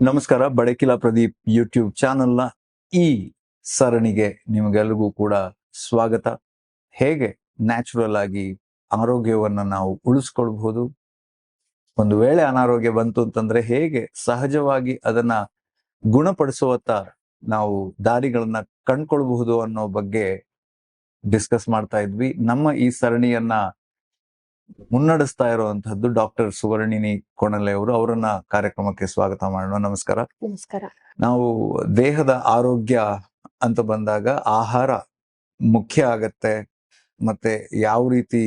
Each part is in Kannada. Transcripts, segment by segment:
ನಮಸ್ಕಾರ. ಬಡಕಿಲಾ ಪ್ರದೀಪ್ ಯೂಟ್ಯೂಬ್ ಚಾನೆಲ್ನ ಈ ಸರಣಿಗೆ ನಿಮಗೆಲ್ಲರಿಗೂ ಕೂಡ ಸ್ವಾಗತ. ಹೇಗೆ ನ್ಯಾಚುರಲ್ ಆಗಿ ಆರೋಗ್ಯವನ್ನ ನಾವು ಉಳಿಸ್ಕೊಳ್ಬಹುದು, ಒಂದು ವೇಳೆ ಅನಾರೋಗ್ಯ ಬಂತು ಅಂತಂದ್ರೆ ಹೇಗೆ ಸಹಜವಾಗಿ ಅದನ್ನ ಗುಣಪಡಿಸುವತ್ತ ನಾವು ದಾರಿಗಳನ್ನ ಕಂಡ್ಕೊಳ್ಬಹುದು ಅನ್ನೋ ಬಗ್ಗೆ ಡಿಸ್ಕಸ್ ಮಾಡ್ತಾ ಇದ್ವಿ. ನಮ್ಮ ಈ ಸರಣಿಯನ್ನ ಮುನ್ನಡೆಸ್ತಾ ಇರುವಂತಹದ್ದು ಡಾಕ್ಟರ್ ಸುವರ್ಣಿನಿ ಕೊಣಲೆ ಅವರು. ಅವರನ್ನ ಕಾರ್ಯಕ್ರಮಕ್ಕೆ ಸ್ವಾಗತ ಮಾಡೋಣ. ನಮಸ್ಕಾರ. ನಮಸ್ಕಾರ. ನಾವು ದೇಹದ ಆರೋಗ್ಯ ಅಂತ ಬಂದಾಗ ಆಹಾರ ಮುಖ್ಯ ಆಗತ್ತೆ, ಮತ್ತೆ ಯಾವ ರೀತಿ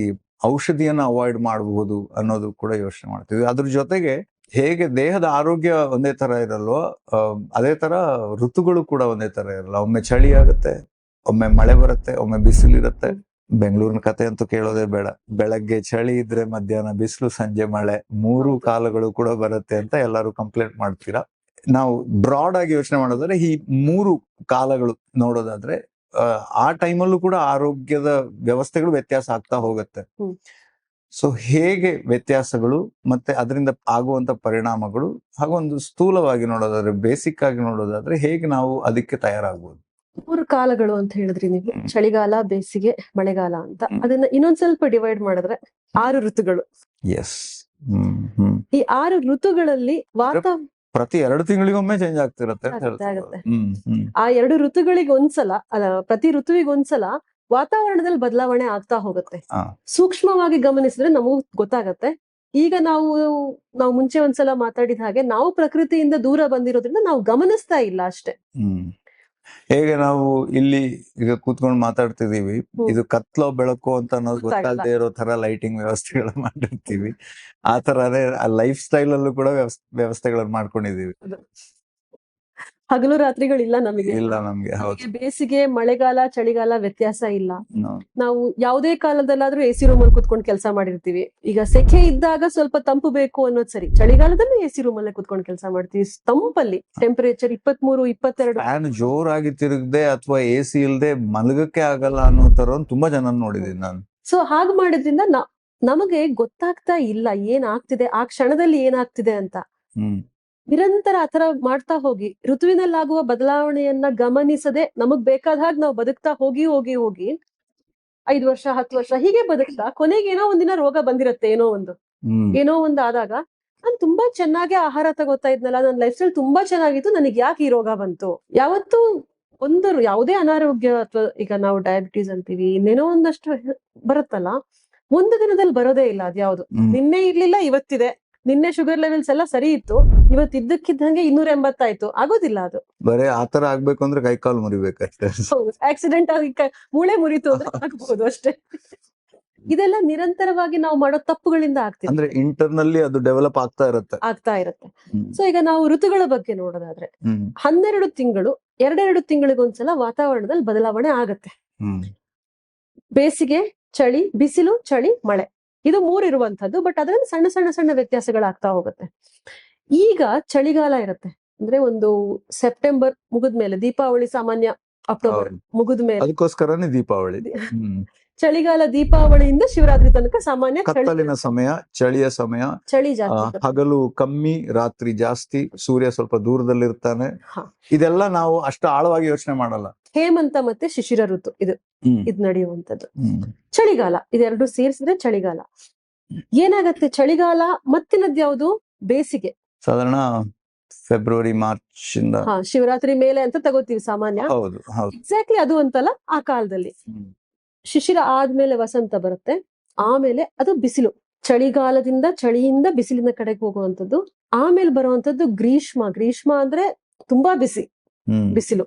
ಔಷಧಿಯನ್ನ ಅವಾಯ್ಡ್ ಮಾಡಬಹುದು ಅನ್ನೋದು ಕೂಡ ಯೋಚನೆ ಮಾಡ್ತೀವಿ. ಅದ್ರ ಜೊತೆಗೆ ಹೇಗೆ ದೇಹದ ಆರೋಗ್ಯ ಒಂದೇ ತರ ಇರಲ್ವೋ ಅದೇ ತರ ಋತುಗಳು ಕೂಡ ಒಂದೇ ತರ ಇರಲ್ಲ. ಒಮ್ಮೆ ಚಳಿ ಆಗುತ್ತೆ, ಒಮ್ಮೆ ಮಳೆ ಬರುತ್ತೆ, ಒಮ್ಮೆ ಬಿಸಿಲಿರುತ್ತೆ. ಬೆಂಗಳೂರಿನ ಕತೆ ಅಂತೂ ಕೇಳೋದೇ ಬೇಡ. ಬೆಳಗ್ಗೆ ಚಳಿ ಇದ್ರೆ ಮಧ್ಯಾಹ್ನ ಬಿಸಿಲು, ಸಂಜೆ ಮಳೆ, 3 ಕಾಲಗಳು ಕೂಡ ಬರುತ್ತೆ ಅಂತ ಎಲ್ಲರೂ ಕಂಪ್ಲೇಂಟ್ ಮಾಡ್ತೀರಾ. ನಾವು ಬ್ರಾಡ್ ಆಗಿ ಯೋಚನೆ ಮಾಡೋದಾದ್ರೆ ಈ 3 ಕಾಲಗಳು ನೋಡೋದಾದ್ರೆ ಆ ಟೈಮಲ್ಲೂ ಕೂಡ ಆರೋಗ್ಯದ ವ್ಯವಸ್ಥೆಗಳು ವ್ಯತ್ಯಾಸ ಆಗ್ತಾ ಹೋಗುತ್ತೆ. ಸೊ ಹೇಗೆ ವ್ಯತ್ಯಾಸಗಳು ಮತ್ತೆ ಅದರಿಂದ ಆಗುವಂತ ಪರಿಣಾಮಗಳು, ಹಾಗೂ ಒಂದು ಸ್ಥೂಲವಾಗಿ ನೋಡೋದಾದ್ರೆ, ಬೇಸಿಕ್ ಆಗಿ ನೋಡೋದಾದ್ರೆ ಹೇಗೆ ನಾವು ಅದಕ್ಕೆ ತಯಾರಾಗ್ಬೋದು? 3 ಕಾಲಗಳು ಅಂತ ಹೇಳಿದ್ರಿ ನೀವು, ಚಳಿಗಾಲ, ಬೇಸಿಗೆ, ಮಳೆಗಾಲ ಅಂತ. ಅದನ್ನ ಇನ್ನೊಂದ್ ಸ್ವಲ್ಪ ಡಿವೈಡ್ ಮಾಡಿದ್ರೆ 6 ಋತುಗಳು. ಎಸ್. ಈ 6 ಋತುಗಳಲ್ಲಿ ಪ್ರತಿ 2 ತಿಂಗಳಿಗೊಮ್ಮೆ ಚೇಂಜ್ ಆಗ್ತಿರತ್ತೆ. ಆ 2 ಋತುಗಳಿಗೆ ಒಂದ್ಸಲ, ಪ್ರತಿ ಋತುವಿಗೆ ಒಂದ್ಸಲ ವಾತಾವರಣದಲ್ಲಿ ಬದಲಾವಣೆ ಆಗ್ತಾ ಹೋಗುತ್ತೆ. ಸೂಕ್ಷ್ಮವಾಗಿ ಗಮನಿಸಿದ್ರೆ ನಮಗೂ ಗೊತ್ತಾಗತ್ತೆ. ಈಗ ನಾವು ಮುಂಚೆ ಒಂದ್ಸಲ ಮಾತಾಡಿದ ಹಾಗೆ ನಾವು ಪ್ರಕೃತಿಯಿಂದ ದೂರ ಬಂದಿರೋದ್ರಿಂದ ನಾವು ಗಮನಿಸ್ತಾ ಇಲ್ಲ ಅಷ್ಟೇ. ಹೇಗೆ ನಾವು ಇಲ್ಲಿ ಈಗ ಕೂತ್ಕೊಂಡು ಮಾತಾಡ್ತಿದೀವಿ, ಇದು ಕತ್ಲೋ ಬೆಳಕು ಅಂತ ಅನ್ನೋದು ಗೊತ್ತಾಗದೆ ಇರೋ ತರ ಲೈಟಿಂಗ್ ವ್ಯವಸ್ಥೆಗಳು ಮಾಡಿರ್ತೀವಿ. ಆ ತರನೇ ಲೈಫ್ ಸ್ಟೈಲ್ ಅಲ್ಲೂ ಕೂಡ ವ್ಯವಸ್ಥೆಗಳನ್ನ ಮಾಡ್ಕೊಂಡಿದೀವಿ. ಹಗಲು ರಾತ್ರಿಗಳಿಲ್ಲ ನಮಗೆ. ಬೇಸಿಗೆ, ಮಳೆಗಾಲ, ಚಳಿಗಾಲ ವ್ಯತ್ಯಾಸ ಇಲ್ಲ. ನಾವು ಯಾವುದೇ ಕಾಲದಲ್ಲಾದ್ರೂ ಎಸಿ ರೂಮ್ ಅಲ್ಲಿ ಕುತ್ಕೊಂಡು ಕೆಲಸ ಮಾಡಿರ್ತೀವಿ. ಈಗ ಸೆಕೆ ಇದ್ದಾಗ ಸ್ವಲ್ಪ ತಂಪು ಬೇಕು ಅನ್ನೋದು ಸರಿ, ಚಳಿಗಾಲದಲ್ಲೂ ಎಸಿ ರೂಮ್ ಅಲ್ಲೇ ಕುತ್ಕೊಂಡು ಕೆಲಸ ಮಾಡ್ತೀವಿ. ತಂಪಲ್ಲಿ ಟೆಂಪರೇಚರ್ 23, 22. ಫ್ಯಾನ್ ಜೋರಾಗಿ ತಿರುಗದೆ ಅಥವಾ ಎಸಿ ಇಲ್ದೆ ಮಲಗಕ್ಕೆ ಆಗಲ್ಲ ಅನ್ನೋ ತರ ತುಂಬಾ ಜನ ನೋಡಿದೀನಿ ನಾನು. ಸೊ ಹಾಗೆ ಮಾಡಿದ್ರಿಂದ ನಮಗೆ ಗೊತ್ತಾಗ್ತಾ ಇಲ್ಲ ಏನಾಗ್ತಿದೆ, ಆ ಕ್ಷಣದಲ್ಲಿ ಏನಾಗ್ತಿದೆ ಅಂತ. ನಿರಂತರ ಆತರ ಮಾಡ್ತಾ ಹೋಗಿ ಋತುವಿನಲ್ಲಾಗುವ ಬದಲಾವಣೆಯನ್ನ ಗಮನಿಸದೆ ನಮಗ್ ಬೇಕಾದ ಹಾಗೆ ನಾವು ಬದುಕ್ತಾ ಹೋಗಿ 5 ವರ್ಷ 10 ವರ್ಷ ಹೀಗೆ ಬದುಕ್ತಾ ಕೊನೆಗೆ ಏನೋ ಒಂದಿನ ರೋಗ ಬಂದಿರತ್ತೆ. ಏನೋ ಒಂದು ಆದಾಗ ನಾನ್ ತುಂಬಾ ಚೆನ್ನಾಗಿ ಆಹಾರ ತಗೋತಾ ಇದ್ನಲ್ಲ, ನನ್ನ ಲೈಫ್ ಸ್ಟೈಲ್ ತುಂಬಾ ಚೆನ್ನಾಗಿತ್ತು, ನನಗೆ ಯಾಕೆ ಈ ರೋಗ ಬಂತು? ಯಾವತ್ತೂ ಯಾವುದೇ ಅನಾರೋಗ್ಯ ಅಥವಾ ಈಗ ನಾವು ಡಯಾಬಿಟೀಸ್ ಅಂತೀವಿ, ಇನ್ನೇನೋ ಒಂದಷ್ಟು ಬರುತ್ತಲ್ಲ, ಒಂದು ದಿನದಲ್ಲಿ ಬರೋದೇ ಇಲ್ಲ. ಅದ್ಯಾವುದು ನಿನ್ನೆ ಇರ್ಲಿಲ್ಲ ಇವತ್ತಿದೆ, ನಿನ್ನೆ ಶುಗರ್ ಲೆವೆಲ್ಸ್ ಎಲ್ಲ ಸರಿ ಇತ್ತು, ಇವತ್ತು ಇದ್ದಕ್ಕಿದ್ದಂಗೆ 280 ಆಯ್ತು. ಆಗೋದಿಲ್ಲ ಅದು. ಬರೀ ಆತರ ಆಗ್ಬೇಕು ಅಂದ್ರೆ ಕೈ ಕಾಲು ಮುರಿಬೇಕಷ್ಟೇ. ಆಕ್ಸಿಡೆಂಟ್ ಆಗಿ ಮೂಳೆ ಮುರಿತು ಅಂದ್ರೆ ಆಗ್ಬೋದು ಅಷ್ಟೇ. ಇದೆಲ್ಲ ನಿರಂತರವಾಗಿ ನಾವು ಮಾಡೋ ತಪ್ಪುಗಳಿಂದ ಆಗ್ತಿದೆ. ಅಂದ್ರೆ ಇಂಟರ್ನಲ್ಲಿ ಅದು ಡೆವಲಪ್ ಆಗ್ತಾ ಇರುತ್ತೆ. ಸೊ ಈಗ ನಾವು ಋತುಗಳ ಬಗ್ಗೆ ನೋಡೋದಾದ್ರೆ 12 ತಿಂಗಳು, 2 ತಿಂಗಳಿಗೊಂದ್ಸಲ ವಾತಾವರಣದಲ್ಲಿ ಬದಲಾವಣೆ ಆಗತ್ತೆ. ಬೇಸಿಗೆ, ಚಳಿ, ಬಿಸಿಲು, ಚಳಿ, ಮಳೆ, ಇದು 3 ಇರುವಂತದ್ದು. ಬಟ್ ಅದರಲ್ಲಿ ಸಣ್ಣ ವ್ಯತ್ಯಾಸಗಳಾಗ್ತಾ ಹೋಗುತ್ತೆ. ಈಗ ಚಳಿಗಾಲ ಇರುತ್ತೆ ಅಂದ್ರೆ ಒಂದು ಸೆಪ್ಟೆಂಬರ್ ಮುಗಿದ್ಮೇಲೆ, ದೀಪಾವಳಿ ಸಾಮಾನ್ಯ ಅಕ್ಟೋಬರ್ ಮುಗಿದ್ಮೇಲೆ, ಅದಕ್ಕೋಸ್ಕರನೇ ದೀಪಾವಳಿ. ಚಳಿಗಾಲ ದೀಪಾವಳಿಯಿಂದ ಶಿವರಾತ್ರಿ ತನಕ ಸಾಮಾನ್ಯ ಕತ್ತಲಿನ ಸಮಯ, ಚಳಿಯ ಸಮಯ. ಚಳಿ ಜಾಸ್ತಿ, ಹಗಲು ಕಮ್ಮಿ, ರಾತ್ರಿ ಜಾಸ್ತಿ, ಸೂರ್ಯ ಸ್ವಲ್ಪ ದೂರದಲ್ಲಿರ್ತಾನೆ. ಇದೆಲ್ಲ ನಾವು ಅಷ್ಟು ಆಳವಾಗಿ ಯೋಚನೆ ಮಾಡಲ್ಲ. ಹೇಮಂತ ಮತ್ತೆ ಶಿಶಿರ ಋತು ಇದು ನಡೆಯುವಂತದ್ದು. ಚಳಿಗಾಲ, ಇದೆರಡು ಸೇರಿಸಿದ್ರೆ ಚಳಿಗಾಲ. ಏನಾಗತ್ತೆ, ಚಳಿಗಾಲ ಮತ್ತಿನದ್ ಯಾವುದು? ಬೇಸಿಗೆ. ಸಾಧಾರಣ ಫೆಬ್ರವರಿ ಮಾರ್ಚ್ ಇಂದ ಶಿವರಾತ್ರಿ ಮೇಲೆ ಅಂತ ತಗೋತೀವಿ ಸಾಮಾನ್ಯ. ಎಕ್ಸಾಕ್ಟ್ಲಿ ಅದು ಅಂತಲ್ಲ, ಆ ಕಾಲದಲ್ಲಿ ಶಿಶಿರ ಆದ್ಮೇಲೆ ವಸಂತ ಬರುತ್ತೆ. ಆಮೇಲೆ ಅದು ಬಿಸಿಲು, ಚಳಿಯಿಂದ ಬಿಸಿಲಿನ ಕಡೆಗೆ ಹೋಗುವಂತದ್ದು. ಆಮೇಲೆ ಬರುವಂತದ್ದು ಗ್ರೀಷ್ಮ ಅಂದ್ರೆ ತುಂಬಾ ಬಿಸಿಲು.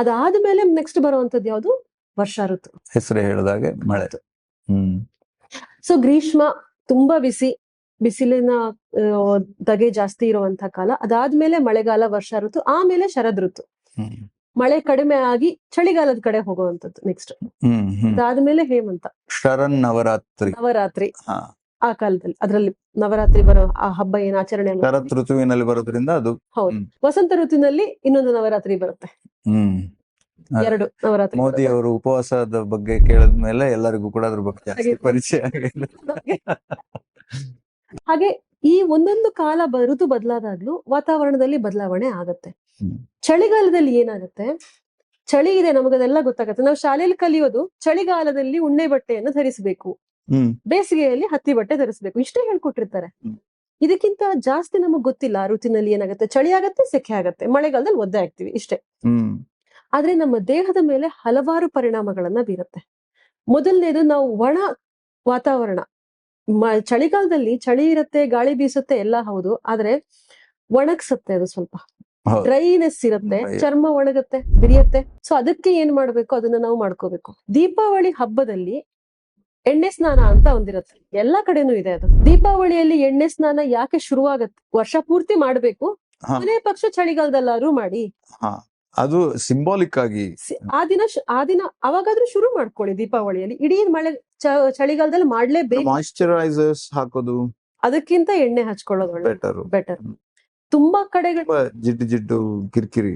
ಅದಾದ್ಮೇಲೆ ನೆಕ್ಸ್ಟ್ ಬರುವಂತದ್ದು ಯಾವುದು? ವರ್ಷಾ ಋತು. ಹೆಸರು ಹೇಳಿದಾಗೆ ಮಳೆ. ಸೊ ಗ್ರೀಷ್ಮ ತುಂಬಾ ಬಿಸಿಲಿನ ಧಗೆ ಜಾಸ್ತಿ ಇರುವಂತಹ ಕಾಲ. ಅದಾದ್ಮೇಲೆ ಮಳೆಗಾಲ, ವರ್ಷಾ ಋತು, ಆಮೇಲೆ ಶರದ್ ಋತು. ಮಳೆ ಕಡಿಮೆ ಆಗಿ ಚಳಿಗಾಲದ ಕಡೆ ಹೋಗುವಂತದ್ದು ನೆಕ್ಸ್ಟ್. ಅದಾದ್ಮೇಲೆ ಹೇಮಂತ, ಶರನ್ ನವರಾತ್ರಿ. ಆ ಕಾಲದಲ್ಲಿ ಅದರಲ್ಲಿ ನವರಾತ್ರಿ ಬರೋ ಆ ಹಬ್ಬ ಏನ್ ಆಚರಣೆ ಶರತ್ ಋತುವಿನಲ್ಲಿ ಬರೋದ್ರಿಂದ ಅದು. ಹೌದು. ವಸಂತ ಋತುವಿನಲ್ಲಿ ಇನ್ನೊಂದು ನವರಾತ್ರಿ ಬರುತ್ತೆ. 2 ನವರಾತ್ರಿ. ಮೋದಿ ಅವರು ಉಪವಾಸದ ಬಗ್ಗೆ ಕೇಳಿದ್ಮೇಲೆ ಎಲ್ಲರಿಗೂ ಕೂಡ ಅದ್ರ ಬಗ್ಗೆ ಪರಿಚಯ. ಹಾಗೆ ಈ ಒಂದೊಂದು ಕಾಲ ಋತು ಬದಲಾದಾಗ್ಲೂ ವಾತಾವರಣದಲ್ಲಿ ಬದಲಾವಣೆ ಆಗತ್ತೆ. ಹ್ಮ್. ಚಳಿಗಾಲದಲ್ಲಿ ಏನಾಗುತ್ತೆ, ಚಳಿ ಇದೆ ನಮಗದೆಲ್ಲ ಗೊತ್ತಾಗತ್ತೆ. ನಾವು ಶಾಲೆಯಲ್ಲಿ ಕಲಿಯೋದು ಚಳಿಗಾಲದಲ್ಲಿ ಉಣ್ಣೆ ಬಟ್ಟೆಯನ್ನು ಧರಿಸಬೇಕು, ಬೇಸಿಗೆಯಲ್ಲಿ ಹತ್ತಿ ಬಟ್ಟೆ ಧರಿಸಬೇಕು, ಇಷ್ಟೇ ಹೇಳ್ಕೊಟ್ಟಿರ್ತಾರೆ. ಇದಕ್ಕಿಂತ ಜಾಸ್ತಿ ನಮಗ್ ಗೊತ್ತಿಲ್ಲ ಆ ಋತುವಿನಲ್ಲಿ ಏನಾಗುತ್ತೆ. ಚಳಿ ಆಗತ್ತೆ, ಸೆಕೆ ಆಗತ್ತೆ, ಮಳೆಗಾಲದಲ್ಲಿ ಒದ್ದೆ ಆಗ್ತೀವಿ, ಇಷ್ಟೇ. ಆದ್ರೆ ನಮ್ಮ ದೇಹದ ಮೇಲೆ ಹಲವಾರು ಪರಿಣಾಮಗಳನ್ನ ಬೀರುತ್ತೆ. ಮೊದಲನೇದು, ನಾವು ಒಣ ವಾತಾವರಣ. ಚಳಿಗಾಲದಲ್ಲಿ ಚಳಿ ಇರುತ್ತೆ, ಗಾಳಿ ಬೀಸುತ್ತೆ, ಎಲ್ಲ ಹೌದು. ಆದ್ರೆ ಒಣಗ್ಸತ್ತೆ, ಅದು ಸ್ವಲ್ಪ ಡ್ರೈನೆಸ್ ಇರುತ್ತೆ, ಚರ್ಮ ಒಣಗತ್ತೆ, ಬಿರಿಯತ್ತೆ. ಸೊ ಅದಕ್ಕೆ ಏನ್ ಮಾಡ್ಬೇಕು, ಅದನ್ನ ನಾವು ಮಾಡ್ಕೋಬೇಕು. ದೀಪಾವಳಿ ಹಬ್ಬದಲ್ಲಿ ಎಣ್ಣೆ ಸ್ನಾನ ಅಂತ ಒಂದಿರುತ್ತೆ, ಎಲ್ಲಾ ಕಡೆನೂ ಇದೆ ಅದು. ದೀಪಾವಳಿಯಲ್ಲಿ ಎಣ್ಣೆ ಸ್ನಾನ ಯಾಕೆ ಶುರುವಾಗತ್ತೆ, ವರ್ಷ ಪೂರ್ತಿ ಮಾಡ್ಬೇಕು, ಕೊನೆ ಪಕ್ಷ ಚಳಿಗಾಲದಲ್ಲಾದ್ರೂ ಮಾಡಿ. ಅದು ಸಿಂಬಾಲಿಕ್ ಆಗಿ ಆ ದಿನ ಅವಾಗಾದ್ರೂ ಶುರು ಮಾಡ್ಕೊಳ್ಳಿ. ದೀಪಾವಳಿಯಲ್ಲಿ ಇಡೀ ಚಳಿಗಾಲದಲ್ಲಿ ಮಾಡ್ಲೇಬೇಕು. ಮಾಯಿಶ್ಚರೈಸರ್ಸ್ ಹಾಕೋದು, ಅದಕ್ಕಿಂತ ಎಣ್ಣೆ ಹಚ್ಕೊಳ್ಳೋದು ಬೆಟರ್. ತುಂಬಾ ಕಡೆಗಳು ಜಿಡ್ಡು ಕಿರಿಕಿರಿ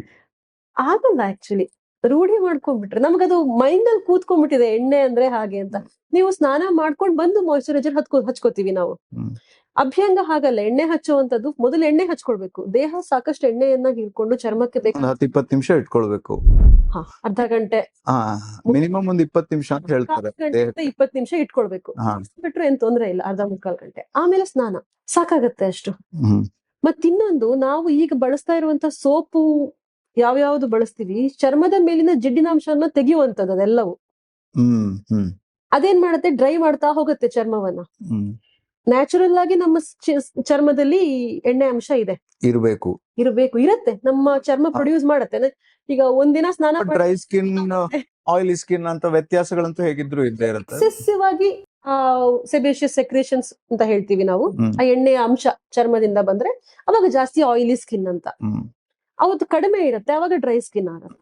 ಆಗಲ್ಲ. ಆಕ್ಚುಲಿ ರೂಢಿ ಮಾಡ್ಕೊಂಡ್ಬಿಟ್ರೆ ನಮಗದು ಮೈಂಡ್ ಅಲ್ಲಿ ಕೂತ್ಕೊಂಡ್ಬಿಟ್ಟಿದೆ, ಎಣ್ಣೆ ಅಂದ್ರೆ ಹಾಗೆ ಅಂತ. ನೀವು ಸ್ನಾನ ಮಾಡ್ಕೊಂಡ್ ಬಂದು ಮಾಯಿಶ್ಚರೈಸರ್ ಹಚ್ಕೋತೀವಿ ನಾವು. ಅಭ್ಯಂಗ ಹಾಗಲ್ಲ. ಎಣ್ಣೆ ಹಚ್ಚುವಂತದ್ದು ಮೊದಲು ಎಣ್ಣೆ ಹಚ್ಕೊಳ್ಬೇಕು. ದೇಹ ಸಾಕಷ್ಟು ಎಣ್ಣೆಯನ್ನ ಹೀರ್ಕೊಂಡು ಚರ್ಮಕ್ಕೆ ಬೇಕು 10-20 ನಿಮಿಷ ಇಟ್ಕೊಳ್ಬೇಕು. ಅರ್ಧ ಗಂಟೆ, ಮಿನಿಮಮ್ ಒಂದು 20 ನಿಮಿಷ ಅಂತ ಹೇಳ್ತಾರೆ. 20 ನಿಮಿಷ ಇಟ್ಕೊಳ್ಬೇಕು. ಬಿಟ್ರೆ ಏನ್ ತೊಂದ್ರೆ ಇಲ್ಲ, ಅರ್ಧ ಮುಕ್ಕಾಲ್ ಗಂಟೆ. ಆಮೇಲೆ ಸ್ನಾನ ಸಾಕಾಗತ್ತೆ ಅಷ್ಟು. ಮತ್ತಿನ್ನೊಂದು, ನಾವು ಈಗ ಬಳಸ್ತಾ ಇರುವಂತ ಸೋಪು ಯಾವ್ಯಾವ್ದು ಬಳಸ್ತೀವಿ, ಚರ್ಮದ ಮೇಲಿನ ಜಿಡ್ಡಿನಾಂಶವನ್ನ ತೆಗೆಯುವಂತದ್ದು ಅದೆಲ್ಲವೂ. ಅದೇನ್ ಮಾಡುತ್ತೆ, ಡ್ರೈ ಮಾಡ್ತಾ ಹೋಗುತ್ತೆ ಚರ್ಮವನ್ನ. ನ್ಯಾಚುರಲ್ ಆಗಿ ನಮ್ಮ ಚರ್ಮದಲ್ಲಿ ಎಣ್ಣೆ ಅಂಶ ಇರುತ್ತೆ, ನಮ್ಮ ಚರ್ಮ ಪ್ರೊಡ್ಯೂಸ್ ಮಾಡತ್ತೆ. ಈಗ ಒಂದಿನ ಸ್ನಾನ, ಡ್ರೈ ಸ್ಕಿನ್, ಆಯಿಲಿ ಸ್ಕಿನ್ ಅಂತ ವ್ಯತ್ಯಾಸಗಳಂತೂ ಹೇಗಿದ್ರು ಇದ್ದೇ ಇರುತ್ತೆ. ಎಕ್ಸೆಸಿವ್ ಆಗಿ ಸೆಬೇಷಿಯಸ್ ಸೆಕ್ರೇಷನ್ಸ್ ಅಂತ ಹೇಳ್ತೀವಿ ನಾವು. ಆ ಎಣ್ಣೆಯ ಅಂಶ ಚರ್ಮದಿಂದ ಬಂದ್ರೆ ಅವಾಗ ಜಾಸ್ತಿ ಆಯಿಲಿ ಸ್ಕಿನ್ ಅಂತ. ಅವತ್ತು ಕಡಿಮೆ ಇರುತ್ತೆ, ಅವಾಗ ಡ್ರೈ ಸ್ಕಿನ್ ಆಗುತ್ತೆ.